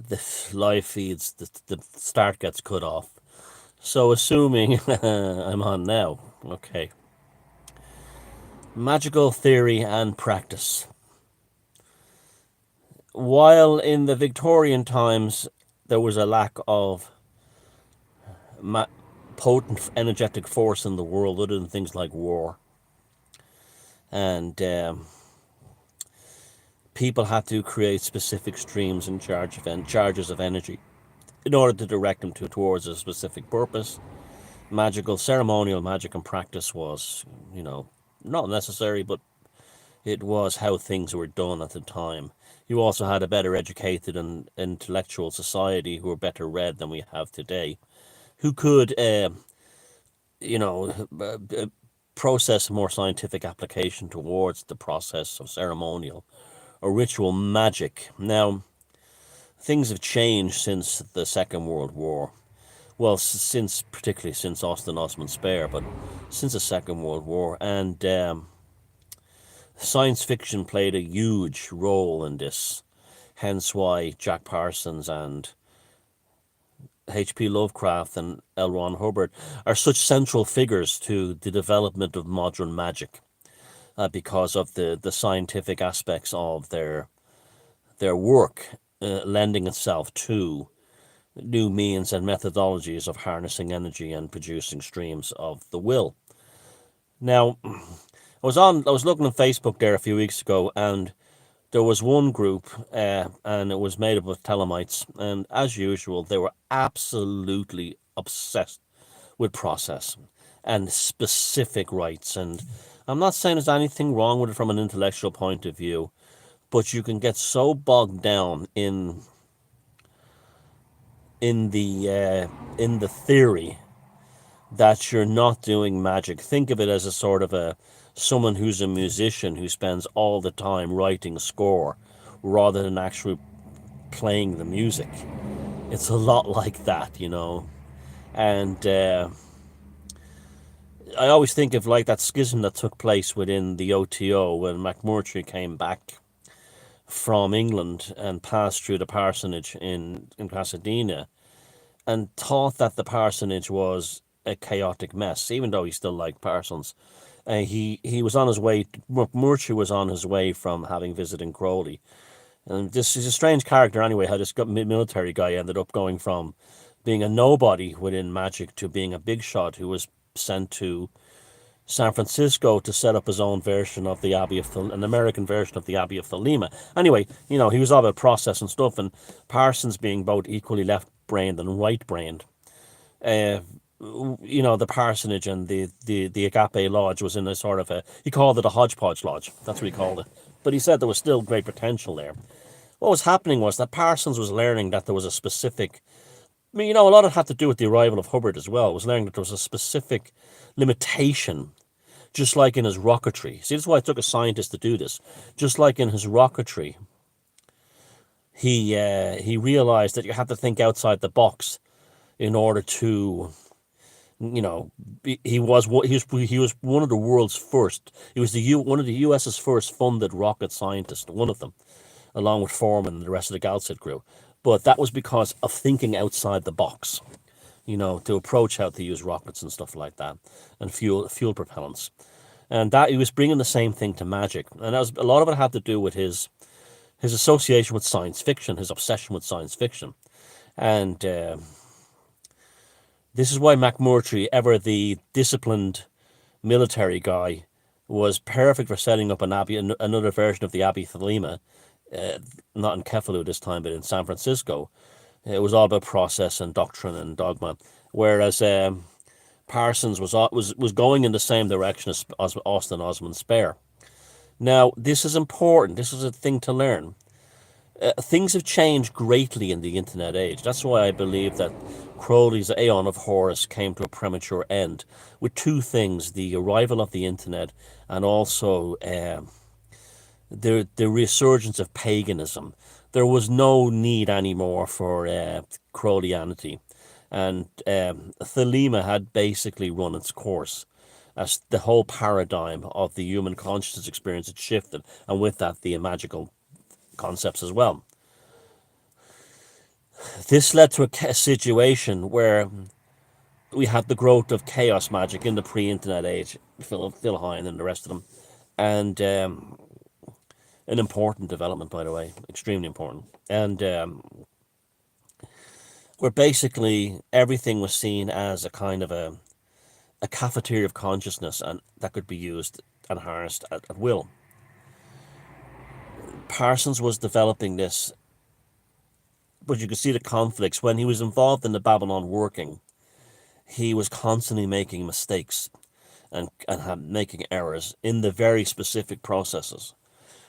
the live feeds, the start gets cut off. So assuming I'm on now, okay. Magical theory and practice. While in the Victorian times there was a lack of ma- potent energetic force in the world other than things like war, and people had to create specific streams and charges of energy in order to direct them towards a specific purpose. Magical ceremonial magic and practice was, you know, not necessary, but it was how things were done at the time. You also had a better educated and intellectual society who were better read than we have today, who could, you know, process more scientific application towards the process of ceremonial or ritual magic. Now, things have changed since the Second World War. Well, since particularly since Austin Osman Spare, but since the Second World War, and science fiction played a huge role in this. Hence why Jack Parsons and H.P. Lovecraft and L. Ron Hubbard are such central figures to the development of modern magic, because of the scientific aspects of their work, lending itself to new means and methodologies of harnessing energy and producing streams of the will. Now, I was looking on Facebook there a few weeks ago, and there was one group, and it was made up of Telemites, and as usual, they were absolutely obsessed with process and specific rights. And I'm not saying there's anything wrong with it from an intellectual point of view, but you can get so bogged down in the theory that you're not doing magic. Think of it as a sort of a someone who's a musician who spends all the time writing score rather than actually playing the music. It's a lot like that, you know. And I always think of like that schism that took place within the OTO when McMurtry came back from England and passed through the parsonage in Pasadena and thought that the parsonage was a chaotic mess, even though he still liked Parsons. He was on his way. McMurtry was on his way from having visited Crowley, and this is a strange character anyway. How this military guy ended up going from being a nobody within magic to being a big shot who was sent to San Francisco to set up his own version of the Abbey of an American version of the Abbey of Thelema. Anyway, you know, he was all about process and stuff, and Parsons being both equally left-brained and right-brained. Uh, you know, the parsonage and the Agape Lodge was in a sort of a, he called it a hodgepodge lodge. That's what he called it. But he said there was still great potential there. What was happening was that Parsons was learning that there was a specific, I mean, you know, a lot of it had to do with the arrival of Hubbard as well. Was learning that there was a specific limitation, just like in his rocketry. See, that's why it took a scientist to do this. Just like in his rocketry, he realized that you had to think outside the box in order to, you know, he was one of the world's first. He was one of the U.S.'s first funded rocket scientists, one of them, along with Foreman and the rest of the Gauss crew. But that was because of thinking outside the box, you know, to approach how to use rockets and stuff like that, and fuel propellants. And that he was bringing the same thing to magic, and that was a lot of it had to do with his association with science fiction, his obsession with science fiction, and this is why McMurtry, ever the disciplined military guy, was perfect for setting up an abbey, another version of the Abbey Thelema, uh, not in Kefalo this time, but in San Francisco. It was all about process and doctrine and dogma, whereas Parsons was going in the same direction as Austin Osman Spare. Now, this is important. This is a thing to learn. Things have changed greatly in the internet age. That's why I believe that Crowley's Aeon of Horus came to a premature end with two things: the arrival of the internet and also the resurgence of paganism. There was no need anymore for Crowleyanity, and Thelema had basically run its course as the whole paradigm of the human consciousness experience had shifted, and with that, the magical concepts as well. This led to a situation where we had the growth of chaos magic in the pre-internet age, Phil Hine and the rest of them, and an important development, by the way, extremely important. And where basically everything was seen as a kind of a cafeteria of consciousness, and that could be used and harnessed at will. Parsons was developing this, but you could see the conflicts when he was involved in the Babylon working. He was constantly making mistakes and making errors in the very specific processes.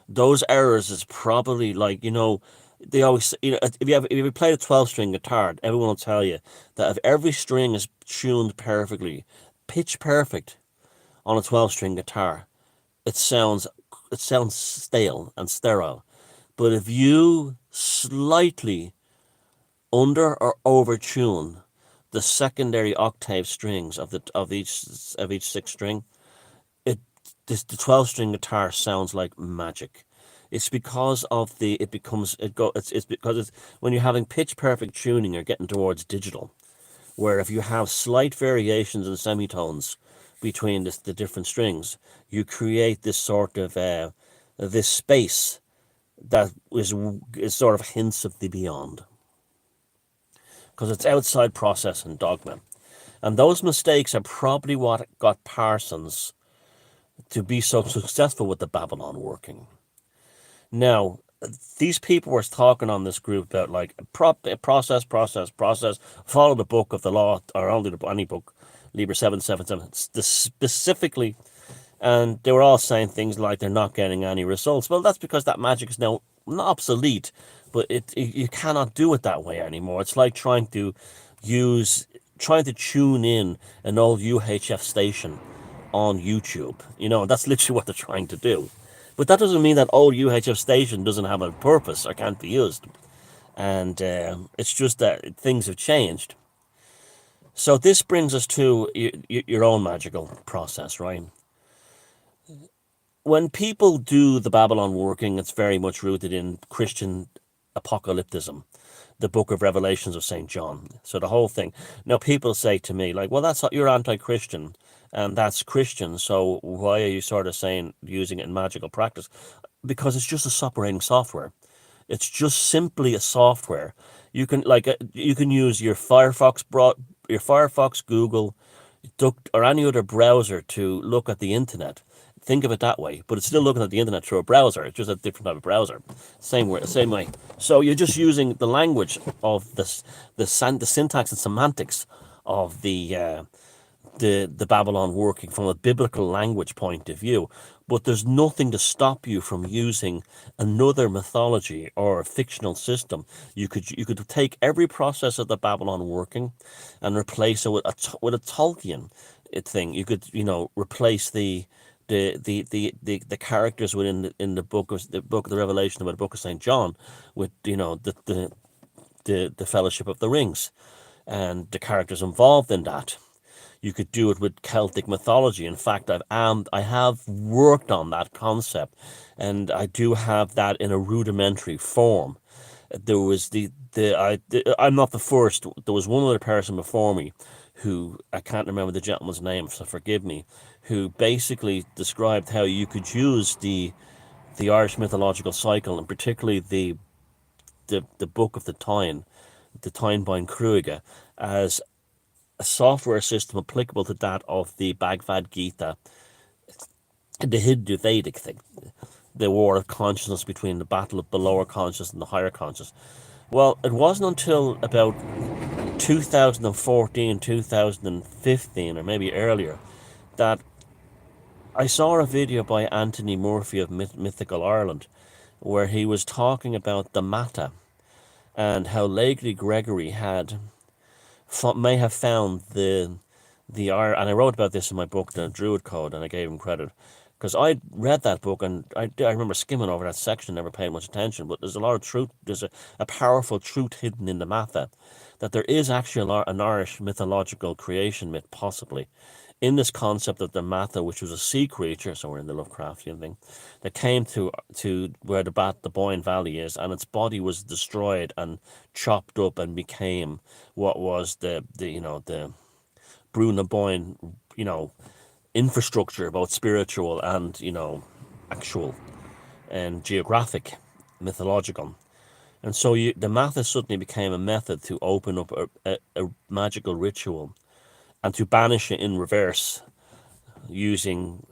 Those errors is probably like, they always, if you play a 12-string guitar, everyone will tell you that if every string is tuned perfectly, pitch perfect on a 12-string guitar, it sounds stale and sterile. But if you slightly under or over tune the secondary octave strings of each sixth string, the 12-string guitar sounds like magic. It's because of it's because it's when you're having pitch perfect tuning, you're getting towards digital, where if you have slight variations in semitones between the different strings, you create this sort of this space that is sort of hints of the beyond, because it's outside process and dogma. And those mistakes are probably what got Parsons to be so successful with the Babylon working. Now, these people were talking on this group about like process, follow the book of the law, or only any book, Liber 777, specifically. And they were all saying things like they're not getting any results. Well, that's because that magic is now not obsolete, but you cannot do it that way anymore. It's like trying to tune in an old UHF station on YouTube. That's literally what they're trying to do. But that doesn't mean that old UHF station doesn't have a purpose or can't be used. And it's just that things have changed. So this brings us to your own magical process, right? When people do the Babylon working, it's very much rooted in Christian apocalypticism, the book of Revelations of St. John. So the whole thing. Now, people say to me, like, well, you're anti-Christian, and that's Christian, so why are you sort of saying using it in magical practice? Because it's just a operating software. It's just simply a software. You can use your Firefox, Google, Duck, or any other browser to look at the internet. Think of it that way, but it's still looking at the internet through a browser. It's just a different type of browser. Same way. So you're just using the language of the syntax and semantics of the Babylon working from a biblical language point of view. But there's nothing to stop you from using another mythology or a fictional system. You could take every process of the Babylon working and replace it with a Tolkien thing. You could replace the characters within in the book of the Revelation about the book of St. John with the Fellowship of the Rings and the characters involved in that. You could do it with Celtic mythology. In fact, I have worked on that concept, and I do have that in a rudimentary form. There was I'm not the first. There was one other person before me, who I can't remember the gentleman's name, so forgive me, who basically described how you could use the Irish mythological cycle, and particularly the book of the Tyne Bein Cruige, as a software system applicable to that of the Bhagavad Gita, the Hindu Vedic thing, the war of consciousness between the battle of the lower conscious and the higher conscious. Well, it wasn't until about 2014, 2015, or maybe earlier, that I saw a video by Anthony Murphy of Mythical Ireland, where he was talking about the Mata and how Legally Gregory may have found the and I wrote about this in my book, The Druid Code, and I gave him credit because I read that book and I remember skimming over that section, never paid much attention, but there's a lot of truth. There's a powerful truth hidden in the Matha, that there is actually an Irish mythological creation myth, possibly, in this concept of the Matha, which was a sea creature, so we're in the Lovecraftian thing, that came to where the Boyne Valley is, and its body was destroyed and chopped up and became what was the Bruna Boyne, infrastructure, both spiritual and actual and geographic, mythological. And so the Matha suddenly became a method to open up a magical ritual and to banish it in reverse using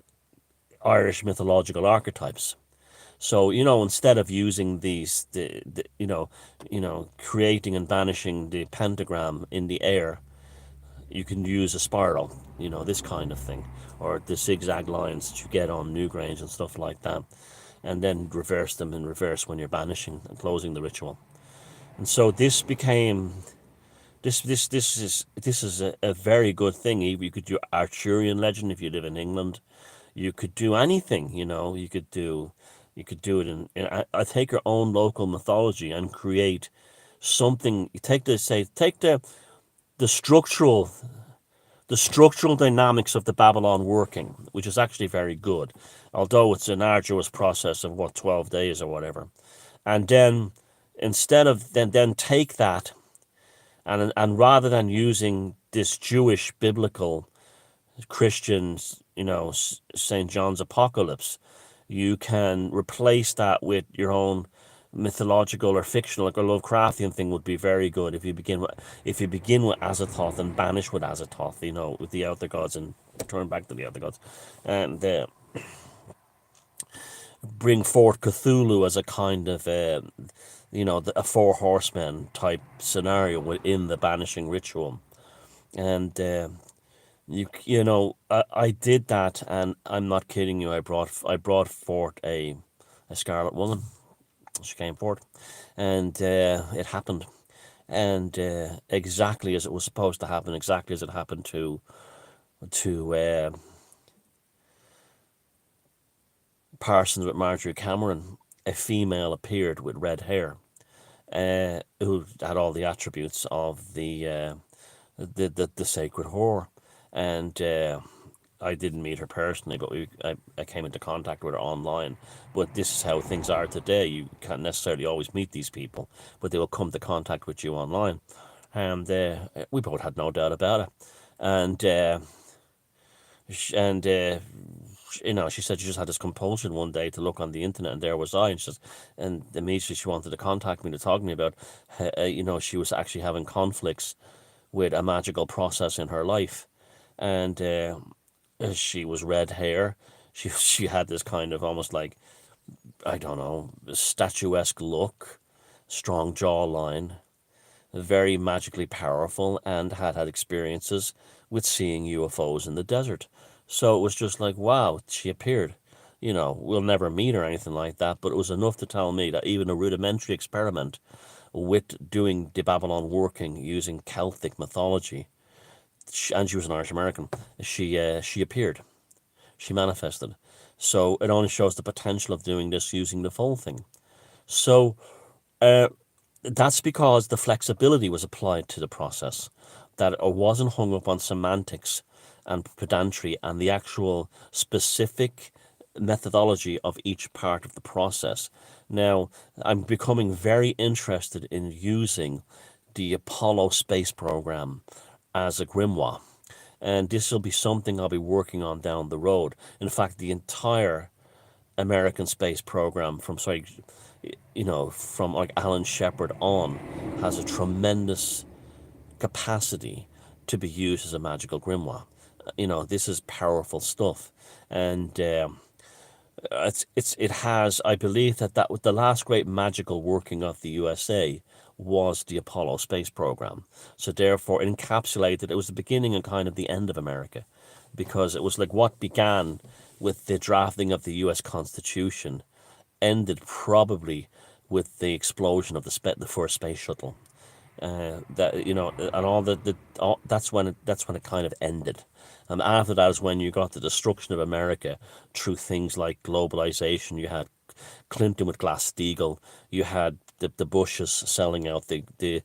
Irish mythological archetypes. So instead of using creating and banishing the pentagram in the air, you can use a spiral, this kind of thing, or the zigzag lines that you get on Newgrange and stuff like that, and then reverse them in reverse when you're banishing and closing the ritual. And so this became this is a very good thing. You could do Arthurian legend if you live in England. You could do anything, You could do it I take your own local mythology and create something. You take the structural dynamics of the Babylon working, which is actually very good, although it's an arduous process of 12 days or whatever. And then instead of then take that and rather than using this Jewish biblical Christian, St. John's Apocalypse, you can replace that with your own mythological or fictional, like a Lovecraftian thing would be very good if you begin with Azathoth and banish with Azathoth, with the other gods and turn back to the other gods, and bring forth Cthulhu as a kind of a four horsemen type scenario within the banishing ritual. And I did that, and I'm not kidding you. I brought forth a Scarlet Woman. She came forth, and it happened, and exactly as it was supposed to happen, exactly as it happened to Parsons with Marjorie Cameron. A female appeared with red hair, who had all the attributes of the sacred whore, and I didn't meet her personally, but I came into contact with her online. But this is how things are today. You can't necessarily always meet these people, but they will come to contact with you online, and we both had no doubt about it. And she said she just had this compulsion one day to look on the internet, and there was I, and immediately she wanted to contact me to talk to me about, she was actually having conflicts with a magical process in her life, and she was red hair. She had this kind of almost like, I don't know, statuesque look, strong jawline, very magically powerful, and had experiences with seeing UFOs in the desert. So it was just like, wow, she appeared. We'll never meet or anything like that, but it was enough to tell me that even a rudimentary experiment with doing the Babylon working using Celtic mythology, and she was an Irish American, she appeared. She manifested. So it only shows the potential of doing this using the full thing. So that's because the flexibility was applied to the process, that it wasn't hung up on semantics and pedantry and the actual specific methodology of each part of the process. Now, I'm becoming very interested in using the Apollo space program as a grimoire, and this will be something I'll be working on down the road. In fact, the entire American space program from like Alan Shepard on has a tremendous capacity to be used as a magical grimoire. This is powerful stuff, and it has. I believe that was the last great magical working of the USA was the Apollo space program. So therefore, it encapsulated. It was the beginning and kind of the end of America, because it was like what began with the drafting of the U.S. Constitution ended probably with the explosion of the first space shuttle. And that's when it kind of ended. And after that is when you got the destruction of America through things like globalization. You had Clinton with Glass-Steagall. You had the Bushes selling out the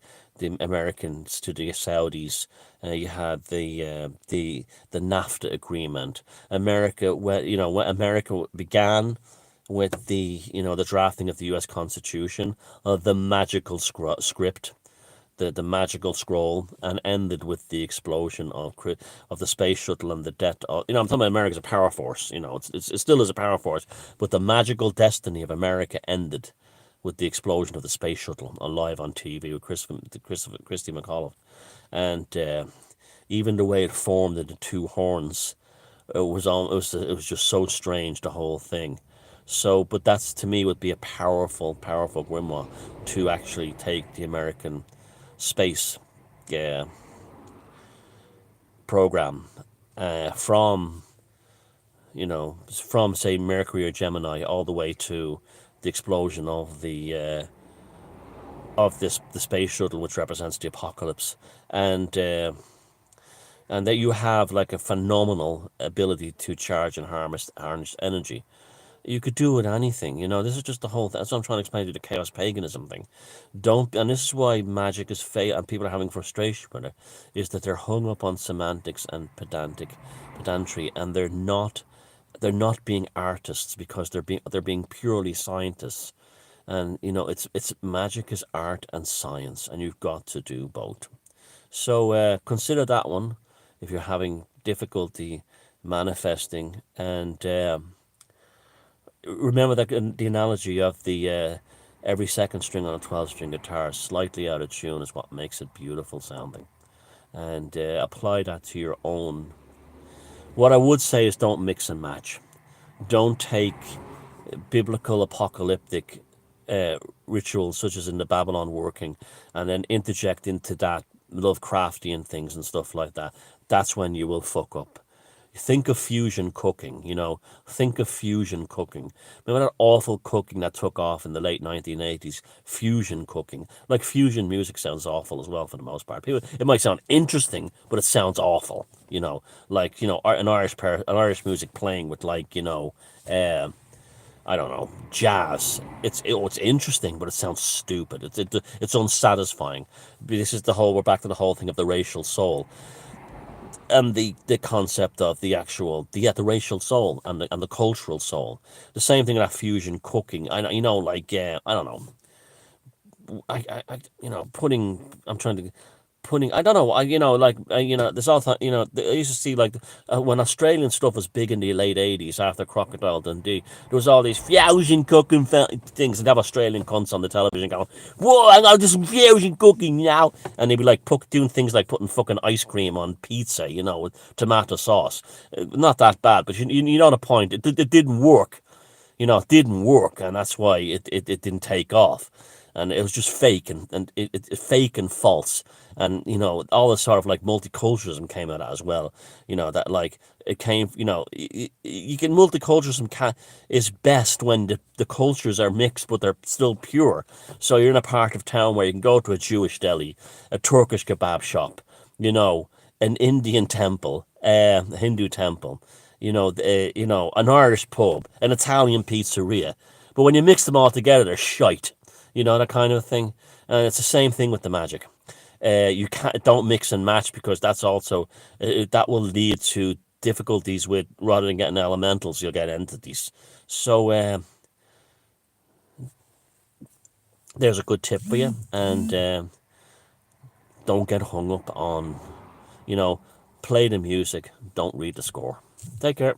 Americans to the Saudis. You had the NAFTA agreement. America, when America began with the drafting of the U.S. Constitution, the magical script, the magical scroll, and ended with the explosion of the space shuttle and the death of, I'm talking about America as a power force. It still is a power force, but the magical destiny of America ended with the explosion of the space shuttle on live on TV with Christy McAuliffe. And even the way it formed into two horns, it was just so strange, the whole thing. So, but that's, to me, would be a powerful, powerful grimoire to actually take the American space uh, program from, from say Mercury or Gemini all the way to the explosion of the space shuttle, which represents the apocalypse, and that you have like a phenomenal ability to charge and harness energy. You could do with anything. This is just the whole thing. That's what I'm trying to explain to you, the chaos paganism thing. And this is why magic is and people are having frustration with it, is that they're hung up on semantics and pedantry, and they're not being artists because they're being purely scientists. And it's magic is art and science, and you've got to do both. So consider that one if you're having difficulty manifesting, and remember that the analogy of the every second string on a 12-string guitar slightly out of tune is what makes it beautiful sounding, and apply that to your own. What I would say is, don't mix and match. Don't take biblical apocalyptic rituals such as in the Babylon working and then interject into that Lovecraftian things and stuff like that. That's when you will fuck up. Think of fusion cooking, think of fusion cooking. Remember that awful cooking that took off in the late 1980s? Fusion cooking. Like, fusion music sounds awful as well for the most part. It might sound interesting, but it sounds awful. Like, an Irish music playing with, like, I don't know, jazz. It's interesting, but it sounds stupid. It's unsatisfying. We're back to the whole thing of the racial soul, and the concept of the racial soul and the cultural soul. The same thing with that fusion cooking. I know, like, I don't know. Putting. I'm trying to putting. I don't know. There's all I used to see, like, when Australian stuff was big in the late '80s after Crocodile Dundee. There was all these fusion cooking things, and have Australian cunts on the television going, "Whoa, I got this fusion cooking now," and they'd be like doing things like putting fucking ice cream on pizza, with tomato sauce. Not that bad, but you know the point. It didn't work. It didn't work, and that's why it didn't take off. And it was just fake, and it fake and false. And all this sort of like multiculturalism came out of that as well. That, like, it came. You can multiculturalism is best when the cultures are mixed, but they're still pure. So you're in a part of town where you can go to a Jewish deli, a Turkish kebab shop, an Indian temple, a Hindu temple, an Irish pub, an Italian pizzeria. But when you mix them all together, they're shite. That kind of thing. And it's the same thing with the magic. You don't mix and match, because that's also that will lead to difficulties with, rather than getting elementals, you'll get entities. So there's a good tip for you, and don't get hung up on, play the music, don't read the score. Take care.